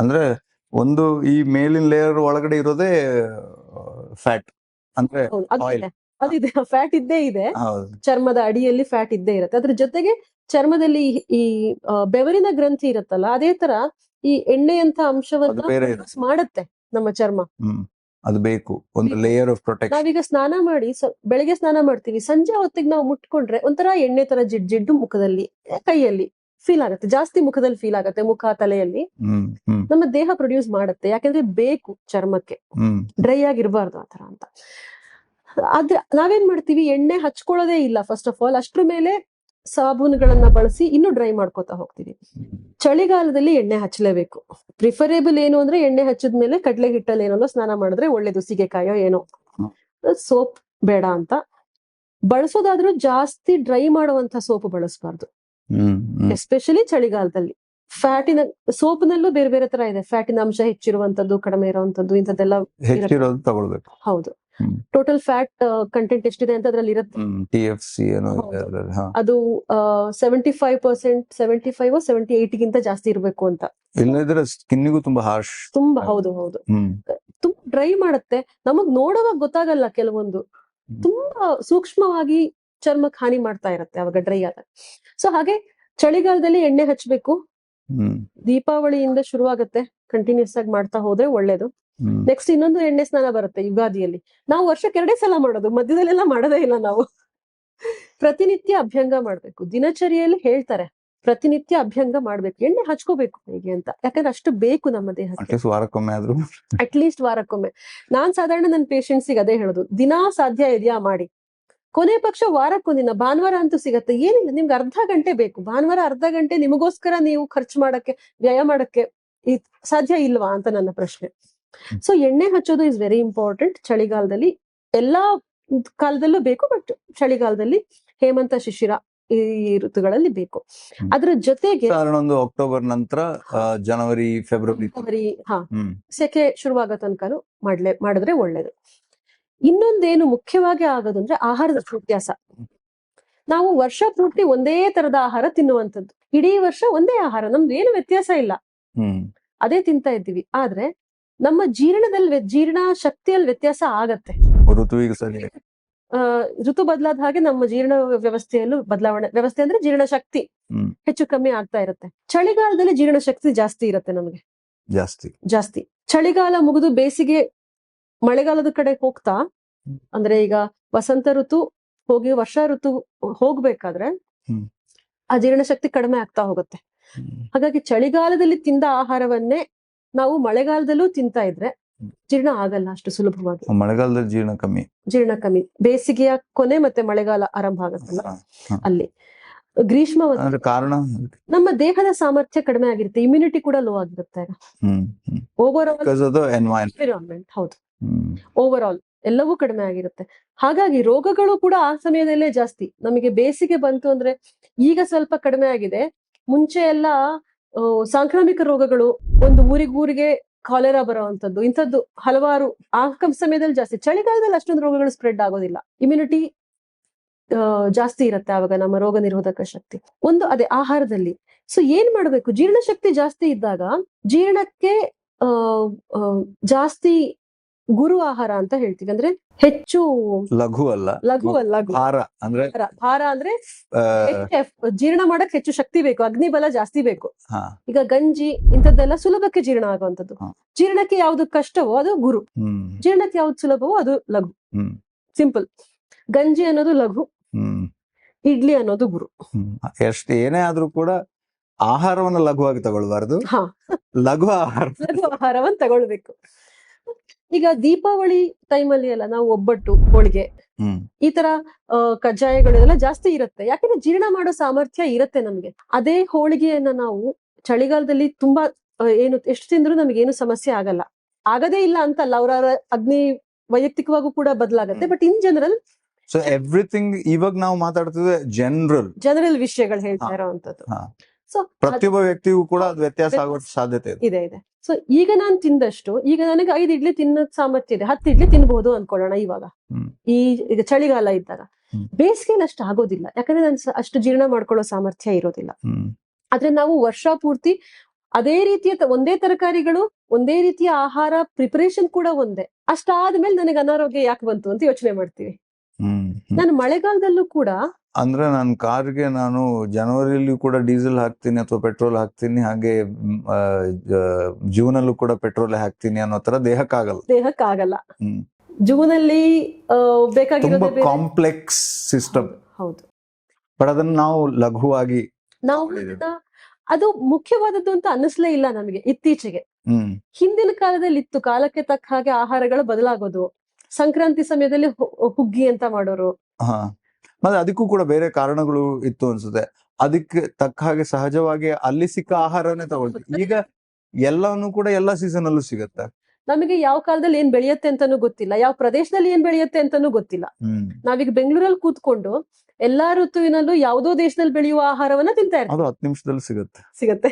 ಅಂದ್ರೆ ಒಂದು ಈ ಮೇಲಿನ ಲೇಯರ್ ಒಳಗಡೆ ಇರೋದೇ ಫ್ಯಾಟ್, ಅಂದ್ರೆ ಅದಿದೆ, ಫ್ಯಾಟ್ ಇದ್ದೇ ಇದೆ. ಚರ್ಮದ ಅಡಿಯಲ್ಲಿ ಫ್ಯಾಟ್ ಇದ್ದೇ ಇರುತ್ತೆ. ಅದ್ರ ಜೊತೆಗೆ ಚರ್ಮದಲ್ಲಿ ಈ ಬೆವರಿನ ಗ್ರಂಥಿ ಇರುತ್ತಲ್ಲ, ಅದೇ ತರ ಈ ಎಣ್ಣೆಯಂತ ಅಂಶವನ್ನ ಮಾಡುತ್ತೆ ನಮ್ಮ ಚರ್ಮ. ಅದು ಬೇಕು, ಒಂದು ಲೇಯರ್ ಆಫ್ ಪ್ರೊಟೆಕ್ಷನ್. ನಾವೀಗ ಸ್ನಾನ ಮಾಡಿ ಬೆಳಗ್ಗೆ ಸ್ನಾನ ಮಾಡ್ತೀವಿ, ಸಂಜೆ ಹೊತ್ತಿಗೆ ನಾವು ಮುಟ್ಕೊಂಡ್ರೆ ಒಂಥರ ಎಣ್ಣೆ ತರ ಜಿಡ್ಡು ಮುಖದಲ್ಲಿ, ಕೈಯಲ್ಲಿ ಫೀಲ್ ಆಗುತ್ತೆ, ಜಾಸ್ತಿ ಮುಖದಲ್ಲಿ ಫೀಲ್ ಆಗುತ್ತೆ, ಮುಖ ತಲೆಯಲ್ಲಿ. ನಮ್ಮ ದೇಹ ಪ್ರೊಡ್ಯೂಸ್ ಮಾಡುತ್ತೆ, ಯಾಕಂದ್ರೆ ಬೇಕು ಚರ್ಮಕ್ಕೆ, ಡ್ರೈ ಆಗಿರ್ಬಾರ್ದು ಆತರ ಅಂತ. ಆದ್ರೆ ನಾವೇನ್ ಮಾಡ್ತೀವಿ, ಎಣ್ಣೆ ಹಚ್ಕೊಳ್ಳೋದೇ ಇಲ್ಲ ಫಸ್ಟ್ ಆಫ್ ಆಲ್. ಅಷ್ಟ್ರ ಮೇಲೆ ಸಾಬೂನುಗಳನ್ನ ಬಳಸಿ ಇನ್ನೂ ಡ್ರೈ ಮಾಡ್ಕೋತಾ ಹೋಗ್ತೀವಿ. ಚಳಿಗಾಲದಲ್ಲಿ ಎಣ್ಣೆ ಹಚ್ಚಲೇಬೇಕು. ಪ್ರಿಫರೇಬಲ್ ಏನು ಅಂದ್ರೆ, ಎಣ್ಣೆ ಹಚ್ಚಿದ್ಮೇಲೆ ಕಡ್ಲೆ ಹಿಟ್ಟಲ್ಲಿ ಏನೋ ಸ್ನಾನ ಮಾಡಿದ್ರೆ ಒಳ್ಳೇದು, ಸೀಗೆಕಾಯೋ ಏನೋ. ಸೋಪ್ ಬೇಡ ಅಂತ ಬಳಸೋದಾದ್ರೂ ಜಾಸ್ತಿ ಡ್ರೈ ಮಾಡುವಂತ ಸೋಪ್ ಬಳಸಬಾರ್ದು, ಎಸ್ಪೆಷಲಿ ಚಳಿಗಾಲದಲ್ಲಿ. ಫ್ಯಾಟಿನ ಸೋಪ್ನಲ್ಲೂ ಬೇರೆ ಬೇರೆ ತರ ಇದೆ, ಫ್ಯಾಟಿನ ಅಂಶ ಹೆಚ್ಚಿರುವಂತದ್ದು, ಕಡಿಮೆ ಇರುವಂತದ್ದು, ಇಂಥದ್ದೆಲ್ಲ ತಗೊಳ್ಬೇಕು. ಹೌದು, ಟೋಟಲ್ ಫ್ಯಾಟ್ ಕಂಟೆಂಟ್ ಎಷ್ಟಿದೆ ಅಂತ ಅದ್ರಲ್ಲಿ ಇರುತ್ತೆ. TFC ಅದು 75%, 75 78 ಗಿಂತ ಜಾಸ್ತಿ ಇರ್ಬೇಕು ಅಂತ. ಇಲ್ಲದ್ರೆ ಸ್ಕಿನ್ನಿಗೂ ತುಂಬಾ ಹಾರ್ಶ್, ತುಂಬಾ. ಹೌದು, ತುಂಬಾ ಡ್ರೈ ಮಾಡುತ್ತೆ. ನಮಗ್ ನೋಡುವಾಗ ಗೊತ್ತಾಗಲ್ಲ, ಕೆಲವೊಂದು ತುಂಬಾ ಸೂಕ್ಷ್ಮವಾಗಿ ಚರ್ಮಕ್ಕೆ ಹಾನಿ ಮಾಡ್ತಾ ಇರತ್ತೆ ಅವಾಗ ಡ್ರೈ ಆದಾಗ. ಸೊ ಹಾಗೆ ಚಳಿಗಾಲದಲ್ಲಿ ಎಣ್ಣೆ ಹಚ್ಬೇಕು. ದೀಪಾವಳಿಯಿಂದ ಶುರುವಾಗತ್ತೆ, ಕಂಟಿನ್ಯೂಸ್ ಆಗಿ ಮಾಡ್ತಾ ಹೋದ್ರೆ ಒಳ್ಳೇದು. ನೆಕ್ಸ್ಟ್ ಇನ್ನೊಂದು ಎಣ್ಣೆ ಸ್ನಾನ ಬರುತ್ತೆ ಯುಗಾದಿಯಲ್ಲಿ. ನಾವು ವರ್ಷಕ್ಕೆ 2 ಸಲ ಮಾಡೋದು, ಮಧ್ಯದಲ್ಲೆಲ್ಲ ಮಾಡೋದೇ ಇಲ್ಲ ನಾವು. ಪ್ರತಿನಿತ್ಯ ಅಭ್ಯಂಗ ಮಾಡ್ಬೇಕು. ದಿನಚರಿಯಲ್ಲಿ ಹೇಳ್ತಾರೆ ಪ್ರತಿನಿತ್ಯ ಅಭ್ಯಂಗ ಮಾಡ್ಬೇಕು, ಎಣ್ಣೆ ಹಚ್ಕೋಬೇಕು ಹೇಗೆ ಅಂತ. ಯಾಕಂದ್ರೆ ಅಷ್ಟು ಬೇಕು ನಮ್ಮ ದೇಹಕ್ಕೆ. ಅಟ್ಲೀಸ್ಟ್ ವಾರಕ್ಕೊಮ್ಮೆ. ನಾನ್ ಸಾಧಾರಣ ನನ್ನ ಪೇಷಂಟ್ಸಿಗೆ ಅದೇ ಹೇಳೋದು, ದಿನಾ ಸಾಧ್ಯ ಇದೆಯಾ ಮಾಡಿ, ಕೊನೆ ಪಕ್ಷ ವಾರಕ್ಕೊಂದಿನ. ಭಾನುವಾರ ಅಂತೂ ಸಿಗತ್ತೆ, ಏನಿಲ್ಲ, ನಿಮ್ಗೆ ಅರ್ಧ ಗಂಟೆ ಬೇಕು. ಭಾನುವಾರ ಅರ್ಧ ಗಂಟೆ ನಿಮಗೋಸ್ಕರ ನೀವು ಖರ್ಚು ಮಾಡಕ್ಕೆ, ವ್ಯಯ ಮಾಡಕ್ಕೆ ಸಾಧ್ಯ ಇಲ್ವಾ ಅಂತ ನನ್ನ ಪ್ರಶ್ನೆ. ಸೊ ಎಣ್ಣೆ ಹಚ್ಚೋದು ಇಸ್ ವೆರಿ ಇಂಪಾರ್ಟೆಂಟ್. ಚಳಿಗಾಲದಲ್ಲಿ, ಎಲ್ಲಾ ಕಾಲದಲ್ಲೂ ಬೇಕು, ಬಟ್ ಚಳಿಗಾಲದಲ್ಲಿ, ಹೇಮಂತ ಶಿಶಿರ ಈ ಋತುಗಳಲ್ಲಿ ಬೇಕು. ಅದ್ರ ಜೊತೆಗೆ ಅಕ್ಟೋಬರ್ ನಂತರ ಜನವರಿ ಫೆಬ್ರವರಿ ಸೆಕೆ ಶುರುವಾಗೋ ತನಕನೂ ಮಾಡಿದ್ರೆ ಒಳ್ಳೇದು. ಇನ್ನೊಂದೇನು ಮುಖ್ಯವಾಗಿ ಆಗೋದು ಅಂದ್ರೆ ಆಹಾರದ ವ್ಯತ್ಯಾಸ. ನಾವು ವರ್ಷ ಪೂರ್ತಿ ಒಂದೇ ತರದ ಆಹಾರ ತಿನ್ನುವಂಥದ್ದು, ಇಡೀ ವರ್ಷ ಒಂದೇ ಆಹಾರ, ನಮ್ದು ಏನು ವ್ಯತ್ಯಾಸ ಇಲ್ಲ, ಅದೇ ತಿಂತಾ ಇದ್ದೀವಿ. ಆದ್ರೆ ನಮ್ಮ ಜೀರ್ಣ ಶಕ್ತಿಯಲ್ಲಿ ವ್ಯತ್ಯಾಸ ಆಗತ್ತೆ. ಋತು ಬದಲಾದ ಹಾಗೆ ನಮ್ಮ ಜೀರ್ಣ ವ್ಯವಸ್ಥೆಯಲ್ಲೂ ಬದಲಾವಣೆ. ವ್ಯವಸ್ಥೆ ಅಂದ್ರೆ ಜೀರ್ಣ ಶಕ್ತಿ ಹೆಚ್ಚು ಕಮ್ಮಿ ಆಗ್ತಾ ಇರುತ್ತೆ. ಚಳಿಗಾಲದಲ್ಲಿ ಜೀರ್ಣ ಶಕ್ತಿ ಜಾಸ್ತಿ ಇರುತ್ತೆ ನಮಗೆ, ಜಾಸ್ತಿ. ಚಳಿಗಾಲ ಮುಗಿದು ಬೇಸಿಗೆ ಮಳೆಗಾಲದ ಕಡೆ ಹೋಗ್ತಾ, ಅಂದ್ರೆ ಈಗ ವಸಂತ ಋತು ಹೋಗಿ ವರ್ಷ ಋತು ಹೋಗ್ಬೇಕಾದ್ರೆ ಹ್ಮ್. ಆ ಜೀರ್ಣಶಕ್ತಿ ಕಡಿಮೆ ಆಗ್ತಾ ಹೋಗುತ್ತೆ. ಹಾಗಾಗಿ ಚಳಿಗಾಲದಲ್ಲಿ ತಿಂದ ಆಹಾರವನ್ನೇ ನಾವು ಮಳೆಗಾಲದಲ್ಲೂ ತಿಂತಾ ಇದ್ರೆ ಜೀರ್ಣ ಆಗಲ್ಲ ಅಷ್ಟು ಸುಲಭವಾಗಿ. ಮಳೆಗಾಲದಲ್ಲಿ ಜೀರ್ಣ ಕಮ್ಮಿ. ಬೇಸಿಗೆಯ ಕೊನೆ ಮತ್ತೆ ಮಳೆಗಾಲ ಆರಂಭ ಆಗುತ್ತಲ್ಲ ಅಲ್ಲಿ. ಗ್ರೀಷ್ಮ ಅಂದ್ರೆ ಕಾರಣ ನಮ್ಮ ದೇಹದ ಸಾಮರ್ಥ್ಯ ಕಡಿಮೆ ಆಗಿರುತ್ತೆ, ಇಮ್ಯುನಿಟಿ ಕೂಡ ಲೋ ಆಗಿರುತ್ತೆ. ಓವರ್ ಆಲ್ ಎನ್ವಿರಾನ್ಮೆಂಟ್, ಹೌದು, ಓವರ್ ಆಲ್ ಎಲ್ಲವೂ ಕಡಿಮೆ ಆಗಿರುತ್ತೆ. ಹಾಗಾಗಿ ರೋಗಗಳು ಕೂಡ ಆ ಸಮಯದಲ್ಲೇ ಜಾಸ್ತಿ. ನಮಗೆ ಬೇಸಿಗೆ ಬಂತು ಅಂದ್ರೆ ಈಗ ಸ್ವಲ್ಪ ಕಡಿಮೆ ಆಗಿದೆ. ಮುಂಚೆ ಎಲ್ಲ ಸಾಂಕ್ರಾಮಿಕ ರೋಗಗಳು, ಒಂದು ಊರಿಗೆ ಕಾಲೆರಾ ಬರುವಂತದ್ದು, ಇಂಥದ್ದು ಹಲವಾರು ಆ ಸಮಯದಲ್ಲಿ ಜಾಸ್ತಿ. ಚಳಿಗಾಲದಲ್ಲಿ ಅಷ್ಟೊಂದು ರೋಗಗಳು ಸ್ಪ್ರೆಡ್ ಆಗೋದಿಲ್ಲ, ಇಮ್ಯುನಿಟಿ ಜಾಸ್ತಿ ಇರುತ್ತೆ ಆವಾಗ ನಮ್ಮ ರೋಗ ನಿರೋಧಕ ಶಕ್ತಿ. ಒಂದು ಅದೇ ಆಹಾರದಲ್ಲಿ. ಸೊ ಏನ್ ಮಾಡ್ಬೇಕು, ಜೀರ್ಣಶಕ್ತಿ ಜಾಸ್ತಿ ಇದ್ದಾಗ ಜೀರ್ಣಕ್ಕೆ ಜಾಸ್ತಿ ಗುರು ಆಹಾರ ಅಂತ ಹೇಳ್ತೀವಿ. ಅಂದ್ರೆ ಹೆಚ್ಚು ಲಘು ಅಲ್ಲ, ಭಾರ ಅಂದ್ರೆ ಜೀರ್ಣ ಮಾಡಕ್ ಹೆಚ್ಚು ಶಕ್ತಿ ಬೇಕು, ಅಗ್ನಿಬಲ ಜಾಸ್ತಿ ಬೇಕು. ಈಗ ಗಂಜಿ ಇಂಥದ್ದೆಲ್ಲ ಸುಲಭಕ್ಕೆ ಜೀರ್ಣ ಆಗುವಂಥದ್ದು. ಜೀರ್ಣಕ್ಕೆ ಯಾವ್ದು ಕಷ್ಟವೋ ಅದು ಗುರು, ಜೀರ್ಣಕ್ಕೆ ಯಾವ್ದು ಸುಲಭವೋ ಅದು ಲಘು. ಸಿಂಪಲ್. ಗಂಜಿ ಅನ್ನೋದು ಲಘು, ಇಡ್ಲಿ ಅನ್ನೋದು ಗುರು. ಎಷ್ಟು ಏನೇ ಆದ್ರೂ ಕೂಡ ಆಹಾರವನ್ನ ಲಘುವಾಗಿ ತಗೊಳ್ಬಾರ್ದು, ಲಘು ಆಹಾರವನ್ನ ತಗೊಳ್ಬೇಕು. ಈಗ ದೀಪಾವಳಿ ಟೈಮಲ್ಲಿ ಎಲ್ಲ ನಾವು ಒಬ್ಬಟ್ಟು, ಹೋಳಿಗೆ, ಈ ತರ ಕಜ್ಜಾಯಗಳೆಲ್ಲ ಜಾಸ್ತಿ ಇರುತ್ತೆ. ಯಾಕಂದ್ರೆ ಜೀರ್ಣ ಮಾಡೋ ಸಾಮರ್ಥ್ಯ ಇರುತ್ತೆ ನಮ್ಗೆ. ಅದೇ ಹೋಳಿಗೆಯನ್ನ ನಾವು ಚಳಿಗಾಲದಲ್ಲಿ ತುಂಬಾ ಎಷ್ಟು ತಿಂದ್ರು ನಮ್ಗೇನು ಸಮಸ್ಯೆ ಆಗಲ್ಲ. ಆಗದೇ ಇಲ್ಲ ಅಂತಲ್ಲ, ಅವರ ಅಗ್ನಿ ವೈಯಕ್ತಿಕವಾಗೂ ಕೂಡ ಬದಲಾಗತ್ತೆ. But in general so everything ಇವಾಗ ನಾವು ಮಾತಾಡ್ತಿದ್ವಿ ಜನರಲ್ ವಿಷಯಗಳು ಹೇಳ್ತಾ ಇರೋವಂಥದ್ದು. ಸೊ ಪ್ರತಿಯೊಬ್ಬ ವ್ಯಕ್ತಿಗೂ ಕೂಡ ಅದು ವ್ಯತ್ಯಾಸ ಆಗೋ ಸಾಧ್ಯತೆ ಇದೆ. ಸೊ ಈಗ ನಾನು ತಿಂದಷ್ಟು, ಈಗ ನನಗೆ 5 ಇಡ್ಲಿ ತಿನ್ನೋದ್ ಸಾಮರ್ಥ್ಯ ಇದೆ, 10 ಇಡ್ಲಿ ತಿನ್ಬಹುದು ಅನ್ಕೊಳ್ಳೋಣ ಇವಾಗ, ಈಗ ಚಳಿಗಾಲ ಇದ್ದಾಗ. ಬೇಸಿಗೆಯಲ್ಲಿ ಅಷ್ಟು ಆಗೋದಿಲ್ಲ, ಯಾಕಂದ್ರೆ ನನ್ ಅಷ್ಟು ಜೀರ್ಣ ಮಾಡ್ಕೊಳ್ಳೋ ಸಾಮರ್ಥ್ಯ ಇರೋದಿಲ್ಲ. ಆದ್ರೆ ನಾವು ವರ್ಷ ಪೂರ್ತಿ ಅದೇ ರೀತಿಯ ಒಂದೇ ತರಕಾರಿಗಳು, ಒಂದೇ ರೀತಿಯ ಆಹಾರ ಪ್ರಿಪರೇಷನ್ ಕೂಡ ಒಂದೇ. ಅಷ್ಟಾದ್ಮೇಲೆ ನನಗೆ ಅನಾರೋಗ್ಯ ಯಾಕೆ ಬಂತು ಅಂತ ಯೋಚನೆ ಮಾಡ್ತೀವಿ. ನಾನು ಮಳೆಗಾಲದಲ್ಲೂ ಕೂಡ ಅಂದ್ರೆ ನನ್ನ ಕಾರ್ಗೆ ನಾನು ಜನವರಿಯಲ್ಲಿ ಕೂಡ ಡೀಸೆಲ್ ಹಾಕ್ತೀನಿ ಅಥವಾ ಪೆಟ್ರೋಲ್ ಹಾಕ್ತೀನಿ, ಹಾಗೆ ಜೂನ್ ಅಲ್ಲೂ ಕೂಡ ಪೆಟ್ರೋಲ್ ಹಾಕ್ತೀನಿ ಅನ್ನೋ ತರ ದೇಹಕ್ಕಾಗಲ್ಲ. ಜೂನ್ ಅಲ್ಲಿ ಬೇಕಾಗಿರೋದು ಕಾಂಪ್ಲೆಕ್ಸ್ ಸಿಸ್ಟಮ್. ಹೌದು. ಬಟ್ ಅದನ್ನ ನಾವು ಲಘುವಾಗಿ ಅದು ಮುಖ್ಯವಾದದ್ದು ಅಂತ ಅನ್ನಿಸ್ಲೇ ಇಲ್ಲ ನಮಗೆ ಇತ್ತೀಚೆಗೆ. ಹಿಂದಿನ ಕಾಲದಲ್ಲಿ ಇತ್ತು, ಕಾಲಕ್ಕೆ ತಕ್ಕ ಹಾಗೆ ಆಹಾರಗಳು ಬದಲಾಗೋದು. ಸಂಕ್ರಾಂತಿ ಸಮಯದಲ್ಲಿ ಹುಗ್ಗಿ ಅಂತ ಮಾಡೋರು. ಮತ್ತೆ ಅದಕ್ಕೂ ಕೂಡ ಬೇರೆ ಕಾರಣಗಳು ಇತ್ತು ಅನ್ಸುತ್ತೆ. ಅದಕ್ಕೆ ತಕ್ಕ ಹಾಗೆ ಸಹಜವಾಗಿ ಅಲ್ಲಿ ಸಿಕ್ಕ ಆಹಾರನೇ ತಗೊಳ್ತೀವಿ. ಈಗ ಎಲ್ಲಾನು ಕೂಡ ಎಲ್ಲಾ ಸೀಸನ್ ಅಲ್ಲೂ ಸಿಗತ್ತೆ. ನಮಗೆ ಯಾವ ಕಾಲದಲ್ಲಿ ಏನ್ ಬೆಳೆಯುತ್ತೆ ಅಂತಾನೂ ಗೊತ್ತಿಲ್ಲ, ಯಾವ ಪ್ರದೇಶದಲ್ಲಿ ಏನ್ ಬೆಳೆಯುತ್ತೆ ಅಂತಾನೂ ಗೊತ್ತಿಲ್ಲ. ನಾವೀಗ ಬೆಂಗಳೂರಲ್ಲಿ ಕೂತ್ಕೊಂಡು ಎಲ್ಲಾ ಋತುವಿನಲ್ಲೂ ಯಾವುದೋ ದೇಶದಲ್ಲಿ ಬೆಳೆಯುವ ಆಹಾರವನ್ನ ತಿಂತಾ ಇರ್ತೀವಿ. 10 ನಿಮಿಷದಲ್ಲಿ ಸಿಗತ್ತೆ.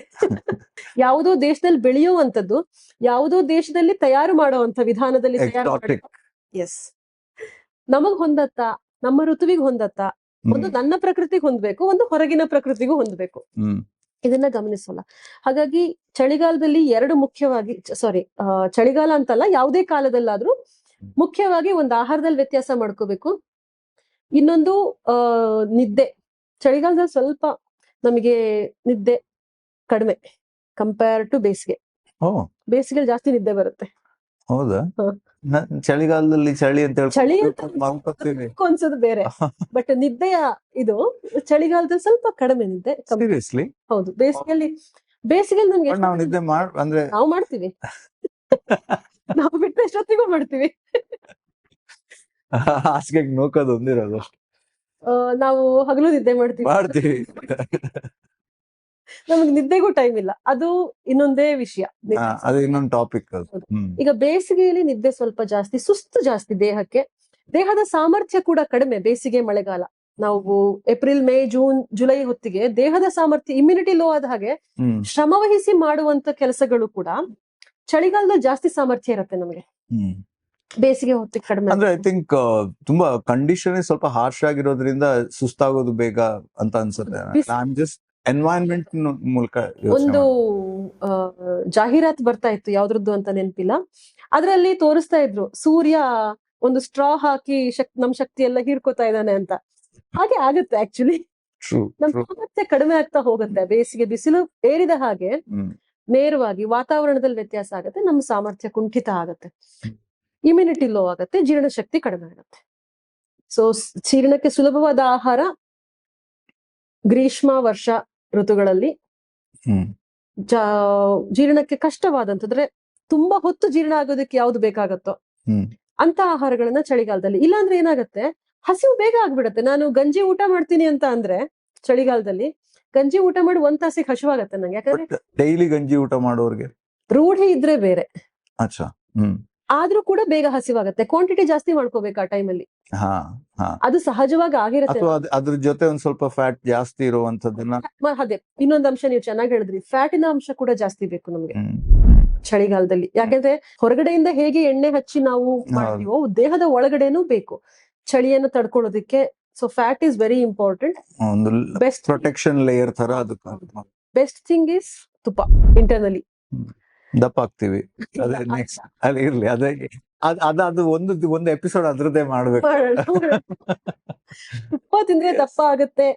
ಯಾವುದೋ ದೇಶದಲ್ಲಿ ಬೆಳೆಯುವಂತದ್ದು, ಯಾವುದೋ ದೇಶದಲ್ಲಿ ತಯಾರು ಮಾಡುವಂತ ವಿಧಾನದಲ್ಲಿ ಎಸ್, ನಮಗ್ ಹೊಂದತ್ತಾ, ನಮ್ಮ ಋತುವಿಗೆ ಹೊಂದತ್ತಾ? ಒಂದು ನನ್ನ ಪ್ರಕೃತಿಗೆ ಹೊಂದ್ಬೇಕು, ಒಂದು ಹೊರಗಿನ ಪ್ರಕೃತಿಗೂ ಹೊಂದ್ಬೇಕು. ಇದನ್ನ ಗಮನಿಸಲ್ಲ. ಹಾಗಾಗಿ ಚಳಿಗಾಲದಲ್ಲಿ ಎರಡು ಮುಖ್ಯವಾಗಿ, ಚಳಿಗಾಲ ಅಂತಲ್ಲ, ಯಾವುದೇ ಕಾಲದಲ್ಲಾದ್ರೂ ಮುಖ್ಯವಾಗಿ ಒಂದು ಆಹಾರದಲ್ಲಿ ವ್ಯತ್ಯಾಸ ಮಾಡ್ಕೋಬೇಕು. ಇನ್ನೊಂದು ನಿದ್ದೆ. ಚಳಿಗಾಲದಲ್ಲಿ ಸ್ವಲ್ಪ ನಮಗೆ ನಿದ್ದೆ ಕಡಿಮೆ ಕಂಪೇರ್ ಟು ಬೇಸಿಗೆ. ಬೇಸಿಗೆಯಲ್ಲಿ ಜಾಸ್ತಿ ನಿದ್ದೆ ಬರುತ್ತೆ. ಹೌದಾ? ಚಳಿಗಾಲದಲ್ಲಿ ಚಳಿ ಅಂತ ಅನ್ಸೋದು ಬೇರೆ, ಬಟ್ ನಿದ್ದೆಯ ಇದು ಚಳಿಗಾಲದಲ್ಲಿ ಸ್ವಲ್ಪ ಕಡಿಮೆ ನಿದ್ದೆ. ಹೌದು. ಬೇಸಿಗೆಯಲ್ಲಿ ನಮ್ಗೆ ನಾವು ನಿದ್ದೆ ನಾವು ಮಾಡ್ತೀವಿ, ನಾವು ಬಿಟ್ಟು ಎಷ್ಟೊತ್ತಿಗೂ ಮಾಡ್ತೀವಿ. ಹಾಸಿಗೆಗೆ ನೋಕೋದು ಒಂದಿರೋದು ಅಷ್ಟೇ. ನಾವು ಹಗಲು ನಿದ್ದೆ ಮಾಡ್ತೀವಿ. ನಮ್ಗೆ ನಿದ್ದೆಗೂ ಟೈಮ್ ಇಲ್ಲ, ಅದು ಇನ್ನೊಂದೇ ವಿಷಯ, ಅದು ಇನ್ನೊಂದು ಟಾಪಿಕ್. ಈಗ ಬೇಸಿಗೆಯಲ್ಲಿ ನಿದ್ದೆ ಸ್ವಲ್ಪ ಜಾಸ್ತಿ, ಸುಸ್ತು ಜಾಸ್ತಿ ದೇಹಕ್ಕೆ, ದೇಹದ ಸಾಮರ್ಥ್ಯ ಕೂಡ ಕಡಿಮೆ. ಬೇಸಿಗೆ ಮಳೆಗಾಲ, ನಾವು ಏಪ್ರಿಲ್ ಮೇ ಜೂನ್ ಜುಲೈ ಹೊತ್ತಿಗೆ ದೇಹದ ಸಾಮರ್ಥ್ಯ, ಇಮ್ಯುನಿಟಿ ಲೋ ಆದ ಹಾಗೆ ಶ್ರಮವಹಿಸಿ ಮಾಡುವಂತ ಕೆಲಸಗಳು ಕೂಡ ಚಳಿಗಾಲದಲ್ಲಿ ಜಾಸ್ತಿ ಸಾಮರ್ಥ್ಯ ಇರುತ್ತೆ ನಮಗೆ, ಬೇಸಿಗೆ ಹೊತ್ತಿಗೆ ಕಡಿಮೆ. ಅಂದ್ರೆ ಐ ಥಿಂಕ್ ತುಂಬಾ ಕಂಡೀಷನ್ ಸ್ವಲ್ಪ ಹಾರ್ಶ್ ಆಗಿರೋದ್ರಿಂದ ಸುಸ್ತಾಗೋದು ಬೇಗ ಅಂತ ಅನ್ಸುತ್ತೆ. ಎನ್ವೈರನ್ಮೆಂಟ್ ಮೂಲಕ ಒಂದು ಜಾಹೀರಾತು ಬರ್ತಾ ಇತ್ತು, ಯಾವ್ದ್ರದ್ದು ಅಂತ ನೆನಪಿಲ್ಲ. ಅದ್ರಲ್ಲಿ ತೋರಿಸ್ತಾ ಇದ್ರು, ಸೂರ್ಯ ಒಂದು ಸ್ಟ್ರಾ ಹಾಕಿ ನಮ್ ಶಕ್ತಿ ಎಲ್ಲ ಹೀರ್ಕೋತಾ ಇದ್ದಾನೆ ಅಂತ. ಹಾಗೆ ಆಗುತ್ತೆ ಆಕ್ಚುಲಿ, ನಮ್ ಸಾಮರ್ಥ್ಯ ಕಡಿಮೆ ಆಗ್ತಾ ಹೋಗುತ್ತೆ. ಬೇಸಿಗೆ ಬಿಸಿಲು ಏರಿದ ಹಾಗೆ ನೇರವಾಗಿ ವಾತಾವರಣದಲ್ಲಿ ವ್ಯತ್ಯಾಸ ಆಗುತ್ತೆ, ನಮ್ಮ ಸಾಮರ್ಥ್ಯ ಕುಂಠಿತ ಆಗುತ್ತೆ, ಇಮ್ಯುನಿಟಿ ಲೋ ಆಗುತ್ತೆ, ಜೀರ್ಣಶಕ್ತಿ ಕಡಿಮೆ ಆಗುತ್ತೆ. ಸೊ ಜೀರ್ಣಕ್ಕೆ ಸುಲಭವಾದ ಆಹಾರ ಗ್ರೀಷ್ಮ ವರ್ಷ ಋತುಗಳಲ್ಲಿ, ಹ್ಮ್ ಜೀರ್ಣಕ್ಕೆ ಕಷ್ಟವಾದಂತಂದ್ರೆ ತುಂಬಾ ಹೊತ್ತು ಜೀರ್ಣ ಆಗೋದಕ್ಕೆ ಯಾವ್ದು ಬೇಕಾಗತ್ತೋ ಹ್ಮ್ ಅಂತ ಆಹಾರಗಳನ್ನ ಚಳಿಗಾಲದಲ್ಲಿ. ಇಲ್ಲಾಂದ್ರೆ ಏನಾಗತ್ತೆ, ಹಸಿವು ಬೇಗ ಆಗ್ಬಿಡತ್ತೆ. ನಾನು ಗಂಜಿ ಊಟ ಮಾಡ್ತೀನಿ ಅಂತ ಅಂದ್ರೆ ಚಳಿಗಾಲದಲ್ಲಿ ಗಂಜಿ ಊಟ ಮಾಡಿ 1 ತಾಸಿಗೆ ಹಸಿವಾಗತ್ತೆ ನಂಗೆ. ಯಾಕಂದ್ರೆ ಡೈಲಿ ಗಂಜಿ ಊಟ ಮಾಡೋರ್ಗೆ ರೂಢಿ ಇದ್ರೆ ಬೇರೆ, ಅಚ್ಚಾ ಹ್ಮ್ ಆದ್ರೂ ಕೂಡ ಬೇಗ ಹಸಿವಾಗತ್ತೆ. ಕ್ವಾಂಟಿಟಿ ಜಾಸ್ತಿ ಮಾಡ್ಕೋಬೇಕು ಆ ಟೈಮಲ್ಲಿ, ಹಾ ಹಾ ಅದು ಸಹಜವಾಗಿ ಆಗಿರತ್ತೆ. ಅಥವಾ ಅದ್ರ ಜೊತೆ ಒಂದ್ ಸ್ವಲ್ಪ ಫ್ಯಾಟ್ ಜಾಸ್ತಿ ಇರುವಂತದನ್ನ. ಅದೇ ಇನ್ನೊಂದು ಅಂಶ ನೀವು ಚೆನ್ನಾಗಿ ಹೇಳಿದ್ರಿ, ಫ್ಯಾಟಿನ ಅಂಶ ಕೂಡ ಜಾಸ್ತಿ ಬೇಕು ನಮ್ಗೆ ಚಳಿಗಾಲದಲ್ಲಿ. ಯಾಕಂದ್ರೆ ಹೊರಗಡೆಯಿಂದ ಹೇಗೆ ಎಣ್ಣೆ ಹಚ್ಚಿ ನಾವು ಮಾಡ್ತೀವೋ ದೇಹದ ಒಳಗಡೆನೂ ಬೇಕು ಚಳಿಯನ್ನು ತಡ್ಕೊಳ್ಳೋದಕ್ಕೆ. So fat is very important. ಒಂದು ಬೆಸ್ಟ್ ಪ್ರೊಟೆಕ್ಷನ್ ಲೇಯರ್ ತರ ಅದು. ಬೆಸ್ಟ್ ಥಿಂಗ್ ಇಸ್ ತುಪ್ಪ. ಇಂಟರ್ನಲಿ ದಪ್ಪ ಆಗ್ತೀವಿ. ಅದೇ ನೆಕ್ಸ್ಟ್ ಅಲ್ಲಿ ಇರ್ಲಿ, ಅದೇ ಅದು ಒಂದು ಎಪಿಸೋಡ್ ಅದ್ರದ್ದೇ ಮಾಡ್ಬೇಕು. ತುಪ್ಪ ತಿಂದ್ರೆ ದಪ್ಪ ಆಗುತ್ತೆ,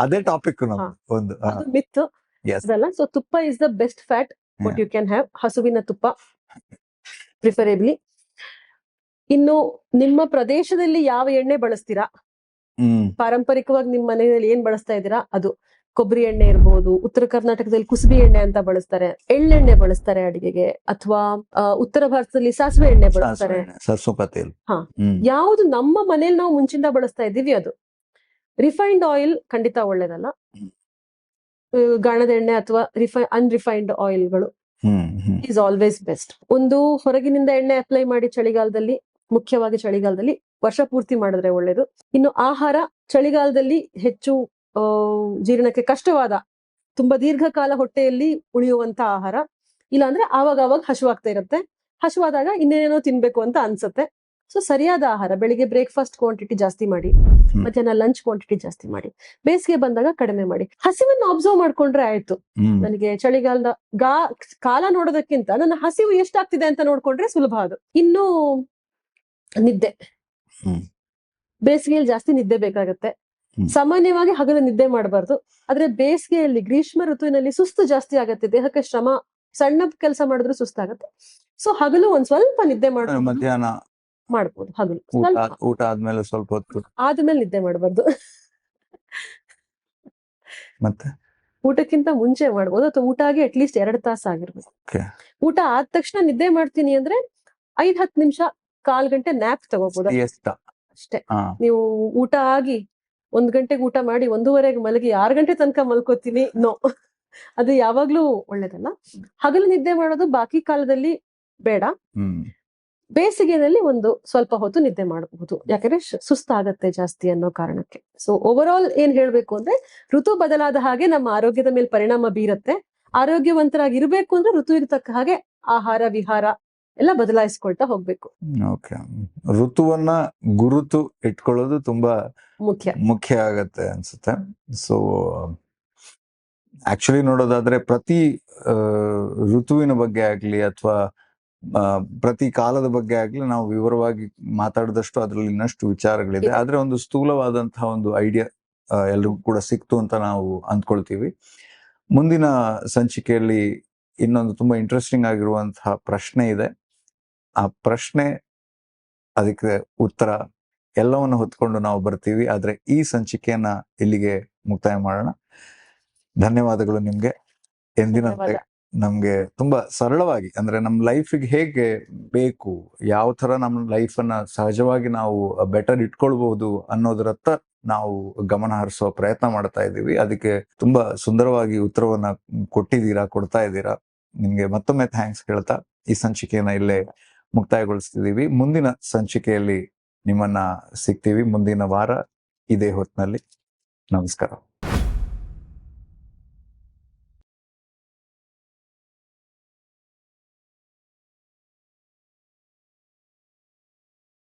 ಅದೇ ಟಾಪಿಕ್ ಒಂದು ಮಿತ್ ಅದಲ್ಲ. ಸೊ ತುಪ್ಪ is the best fat what you can have. ಹಸುವಿನ ತುಪ್ಪ ಪ್ರಿಫರೇಬ್ಲಿ. ಇನ್ನು ನಿಮ್ಮ ಪ್ರದೇಶದಲ್ಲಿ ಯಾವ ಎಣ್ಣೆ ಬಳಸ್ತೀರಾ, ಪಾರಂಪರಿಕವಾಗಿ ನಿಮ್ಮ ಮನೆಯಲ್ಲಿ ಏನ್ ಬಳಸ್ತಾ ಇದ್ದೀರಾ ಅದು. ಕೊಬ್ಬರಿ ಎಣ್ಣೆ ಇರ್ಬೋದು, ಉತ್ತರ ಕರ್ನಾಟಕದಲ್ಲಿ ಕುಸುಬಿ ಎಣ್ಣೆ ಅಂತ ಬಳಸ್ತಾರೆ, ಎಳ್ಳೆಣ್ಣೆ ಬಳಸ್ತಾರೆ ಅಡಿಗೆಗೆ, ಅಥವಾ ಉತ್ತರ ಭಾರತದಲ್ಲಿ ಸಾಸಿವೆ ಎಣ್ಣೆ ಬಳಸ್ತಾರೆ. ಯಾವುದು ನಮ್ಮ ಮನೇಲಿ ನಾವು ಮುಂಚಿಂದ ಬಳಸ್ತಾ ಇದ್ದೀವಿ ಅದು. ರಿಫೈನ್ಡ್ ಆಯಿಲ್ ಖಂಡಿತ ಒಳ್ಳೇದಲ್ಲ. ಗಾಣದ ಎಣ್ಣೆ ಅಥವಾ ಅನ್ರಿಫೈನ್ಡ್ ಆಯಿಲ್ಗಳು ಈಸ್ ಆಲ್ವೇಸ್ ಬೆಸ್ಟ್. ಒಂದು ಹೊರಗಿನಿಂದ ಎಣ್ಣೆ ಅಪ್ಲೈ ಮಾಡಿ ಚಳಿಗಾಲದಲ್ಲಿ, ಮುಖ್ಯವಾಗಿ ಚಳಿಗಾಲದಲ್ಲಿ ವರ್ಷ ಪೂರ್ತಿ ಮಾಡಿದ್ರೆ ಒಳ್ಳೇದು. ಇನ್ನು ಆಹಾರ ಚಳಿಗಾಲದಲ್ಲಿ ಹೆಚ್ಚು ಜೀರ್ಣಕ್ಕೆ ಕಷ್ಟವಾದ, ತುಂಬಾ ದೀರ್ಘಕಾಲ ಹೊಟ್ಟೆಯಲ್ಲಿ ಉಳಿಯುವಂತ ಆಹಾರ. ಇಲ್ಲಾಂದ್ರೆ ಆವಾಗ ಹಸಿವಾಗ್ತಾ ಇರುತ್ತೆ, ಹಸಿವಾದಾಗ ಇನ್ನೇನೋ ತಿನ್ಬೇಕು ಅಂತ ಅನ್ಸುತ್ತೆ. ಸೊ ಸರಿಯಾದ ಆಹಾರ, ಬೆಳಿಗ್ಗೆ ಬ್ರೇಕ್ಫಾಸ್ಟ್ ಕ್ವಾಂಟಿಟಿ ಜಾಸ್ತಿ ಮಾಡಿ, ಮಧ್ಯಾಹ್ನ ಲಂಚ್ ಕ್ವಾಂಟಿಟಿ ಜಾಸ್ತಿ ಮಾಡಿ, ಬೇಸಿಗೆ ಬಂದಾಗ ಕಡಿಮೆ ಮಾಡಿ. ಹಸಿವನ್ನು ಅಬ್ಸರ್ವ್ ಮಾಡ್ಕೊಂಡ್ರೆ ಆಯ್ತು. ನನಗೆ ಚಳಿಗಾಲದ ಕಾಲ ನೋಡೋದಕ್ಕಿಂತ ನನ್ನ ಹಸಿವು ಎಷ್ಟಾಗ್ತಿದೆ ಅಂತ ನೋಡ್ಕೊಂಡ್ರೆ ಸುಲಭ ಅದು. ಇನ್ನು ನಿದ್ದೆ, ಬೇಸಿಗೆಯಲ್ಲಿ ಜಾಸ್ತಿ ನಿದ್ದೆ ಬೇಕಾಗತ್ತೆ. ಸಾಮಾನ್ಯವಾಗಿ ಹಗಲು ನಿದ್ದೆ ಮಾಡಬಾರ್ದು, ಆದ್ರೆ ಬೇಸಿಗೆಯಲ್ಲಿ ಗ್ರೀಷ್ಮ ಋತುವಿನಲ್ಲಿ ಸುಸ್ತು ಜಾಸ್ತಿ ಆಗತ್ತೆ, ದೇಹಕ್ಕೆ ಶ್ರಮ, ಸಣ್ಣ ಕೆಲಸ ಮಾಡಿದ್ರು ಸುಸ್ತಾಗತ್ತೆ. ಸೊ ಹಗಲು ಒಂದ್ ಸ್ವಲ್ಪ ನಿದ್ದೆ ಮಾಡ್ಬೋದು, ಮಧ್ಯಾಹ್ನ ಮಾಡ್ಬೋದು. ಹಗಲು ಊಟ ಆದ್ಮೇಲೆ ಸ್ವಲ್ಪ ಹೊತ್ತು ಆದ್ಮೇಲೆ ನಿದ್ದೆ ಮಾಡಬಾರ್ದು. ಮತ್ತೆ ಊಟಕ್ಕಿಂತ ಮುಂಚೆ ಮಾಡ್ಬೋದು, ಅಥವಾ ಊಟ ಆಗಿ ಅಟ್ಲೀಸ್ಟ್ 2 ತಾಸು ಆಗಿರ್ಬೇಕು. ಊಟ ಆದ ತಕ್ಷಣ ನಿದ್ದೆ ಮಾಡ್ತೀನಿ ಅಂದ್ರೆ 5-10 ನಿಮಿಷ, 1/4 ಗಂಟೆ ನ್ಯಾಪ್ ತಗೋಬಹುದು ಅಷ್ಟೇ. ನೀವು ಊಟ ಆಗಿ 1 ಗಂಟೆಗೆ ಊಟ ಮಾಡಿ 1:30ಗೆ ಮಲಗಿ 6 ಗಂಟೆ ತನಕ ಮಲ್ಕೋತೀನಿ, ನೋ, ಅದು ಯಾವಾಗ್ಲೂ ಒಳ್ಳೇದಲ್ಲ. ಹಗಲು ನಿದ್ದೆ ಮಾಡೋದು ಬಾಕಿ ಕಾಲದಲ್ಲಿ ಬೇಡ. ಬೇಸಿಗೆಯಲ್ಲಿ ಒಂದು ಸ್ವಲ್ಪ ಹೊತ್ತು ನಿದ್ದೆ ಮಾಡಬಹುದು, ಯಾಕಂದ್ರೆ ಸುಸ್ತಾಗತ್ತೆ ಜಾಸ್ತಿ ಅನ್ನೋ ಕಾರಣಕ್ಕೆ. ಸೊ ಓವರ್ ಆಲ್ ಏನ್ ಹೇಳ್ಬೇಕು ಅಂದ್ರೆ, ಋತು ಬದಲಾದ ಹಾಗೆ ನಮ್ಮ ಆರೋಗ್ಯದ ಮೇಲೆ ಪರಿಣಾಮ ಬೀರತ್ತೆ. ಆರೋಗ್ಯವಂತರಾಗಿರ್ಬೇಕು ಅಂದ್ರೆ ಋತುವಿಗೆ ತಕ್ಕ ಹಾಗೆ ಆಹಾರ ವಿಹಾರ ಎಲ್ಲ ಬದಲಾಯಿಸ್ಕೊಳ್ತಾ ಹೋಗ್ಬೇಕು. ಋತುವನ್ನ ಗುರುತು ಇಟ್ಕೊಳ್ಳೋದು ತುಂಬಾ ಮುಖ್ಯ ಆಗತ್ತೆ ಅನ್ಸುತ್ತೆ. ಸೊ ಆಕ್ಚುಲಿ ನೋಡೋದಾದ್ರೆ ಪ್ರತಿ ಋತುವಿನ ಬಗ್ಗೆ ಆಗ್ಲಿ ಅಥವಾ ಪ್ರತಿ ಕಾಲದ ಬಗ್ಗೆ ಆಗ್ಲಿ ನಾವು ವಿವರವಾಗಿ ಮಾತಾಡಿದಷ್ಟು ಅದ್ರಲ್ಲಿ ಇನ್ನಷ್ಟು ವಿಚಾರಗಳಿದೆ. ಆದ್ರೆ ಒಂದು ಸ್ಥೂಲವಾದಂತಹ ಒಂದು ಐಡಿಯಾ ಎಲ್ರಿಗೂ ಕೂಡ ಸಿಕ್ತು ಅಂತ ನಾವು ಅಂದ್ಕೊಳ್ತೀವಿ. ಮುಂದಿನ ಸಂಚಿಕೆಯಲ್ಲಿ ಇನ್ನೊಂದು ತುಂಬಾ ಇಂಟ್ರೆಸ್ಟಿಂಗ್ ಆಗಿರುವಂತಹ ಪ್ರಶ್ನೆ ಇದೆ. ಆ ಪ್ರಶ್ನೆ, ಅದಕ್ಕೆ ಉತ್ತರ ಎಲ್ಲವನ್ನು ಹೊತ್ಕೊಂಡು ನಾವು ಬರ್ತೀವಿ. ಆದ್ರೆ ಈ ಸಂಚಿಕೆಯನ್ನ ಇಲ್ಲಿಗೆ ಮುಕ್ತಾಯ ಮಾಡೋಣ. ಧನ್ಯವಾದಗಳು ನಿಮ್ಗೆ. ಎಂದಿನಂತೆ ನಮ್ಗೆ ತುಂಬಾ ಸರಳವಾಗಿ, ಅಂದ್ರೆ ನಮ್ ಲೈಫಿಗೆ ಹೇಗೆ ಬೇಕು, ಯಾವ ತರ ನಮ್ಮ ಲೈಫನ್ನ ಸಹಜವಾಗಿ ನಾವು ಬೆಟರ್ ಇಟ್ಕೊಳ್ಬಹುದು ಅನ್ನೋದರತ್ತ ನಾವು ಗಮನ ಹರಿಸುವ ಪ್ರಯತ್ನ ಮಾಡ್ತಾ ಇದ್ದೀವಿ. ಅದಕ್ಕೆ ತುಂಬಾ ಸುಂದರವಾಗಿ ಉತ್ತರವನ್ನ ಕೊಡ್ತಾ ಇದ್ದೀರಾ. ನಿಮ್ಗೆ ಮತ್ತೊಮ್ಮೆ ಥ್ಯಾಂಕ್ಸ್ ಹೇಳ್ತಾ ಈ ಸಂಚಿಕೆಯನ್ನ ಇಲ್ಲೇ ಮುಕ್ತಾಯಗೊಳಿಸ್ತಿದೀವಿ. ಮುಂದಿನ ಸಂಚಿಕೆಯಲ್ಲಿ ನಿಮ್ಮನ್ನ ಸಿಗ್ತೀವಿ ಮುಂದಿನ ವಾರ ಇದೇ ಹೊತ್ತಿನಲ್ಲಿ. ನಮಸ್ಕಾರ.